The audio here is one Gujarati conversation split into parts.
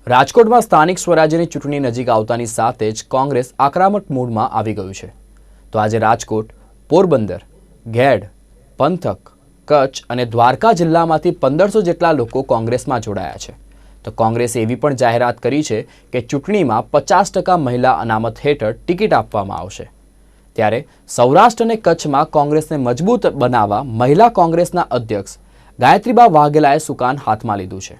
રાજકોટમાં સ્થાનિક સ્વરાજ્યની ચૂંટણી નજીક આવતાની સાથે જ કોંગ્રેસ આક્રમક મૂડમાં આવી ગયું છે। તો આજે રાજકોટ, પોરબંદર, ઘેડ, પંથક, કચ્છ અને દ્વારકા જિલ્લામાંથી 1500 જેટલા લોકો કોંગ્રેસમાં જોડાયા છે। તો કોંગ્રેસે એવી પણ જાહેરાત કરી છે કે ચૂંટણીમાં 50% મહિલા અનામત હેઠળ ટિકિટ આપવામાં આવશે। ત્યારે સૌરાષ્ટ્ર અને કચ્છમાં કોંગ્રેસને મજબૂત બનાવવા મહિલા કોંગ્રેસના અધ્યક્ષ ગાયત્રીબા વાઘેલાએ સુકાન હાથમાં લીધું છે।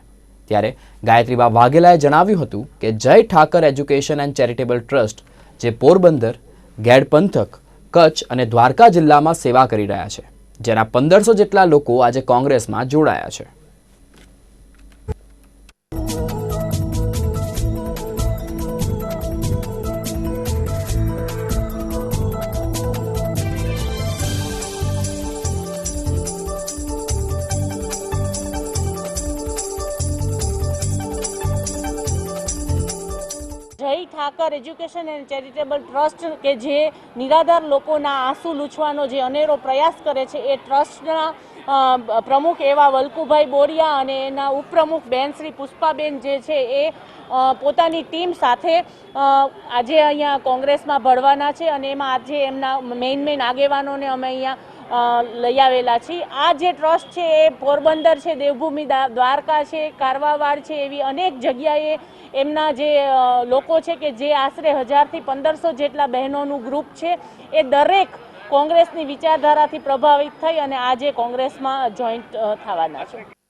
ત્યારે ગાયત્રીબા વાઘેલાએ જણાવ્યું હતું કે જય Thakar education and charitable trust જે પોરબંદર, ઘેડ પંથક, કચ્છ અને દ્વારકા જિલ્લામાં સેવા કરી રહ્યા છે, જેના 1500 જેટલા લોકો આજે કોંગ્રેસમાં જોડાયા છે। જય Thakar education and charitable trust કે જે નિરાધાર લોકોના આંસુ લૂછવાનો જે અનેરો પ્રયાસ કરે છે, એ ટ્રસ્ટના પ્રમુખ એવા વલ્કુભાઈ બોરિયા અને એના ઉપપ્રમુખ બેન શ્રી પુષ્પાબેન જે છે એ પોતાની ટીમ સાથે આજે અહીંયા કોંગ્રેસમાં ભળવાના છે અને એમાં આજે એમના મેઇન આગેવાનોને અમે અહીંયા લઈ આવેલા છીએ। આ જે ટ્રસ્ટ છે એ પોરબંદર છે, દેવભૂમિ દ્વારકા છે, કારવાવાડ છે, એવી અનેક જગ્યાએ એમના જે લોકો છે કે જે આશરે 1000 થી 1500 જેટલા બહેનોનું ગ્રુપ છે, એ દરેક કોંગ્રેસની વિચારધારાથી પ્રભાવિત થઈ અને આજે કોંગ્રેસમાં જોઈન્ટ થવાના છે।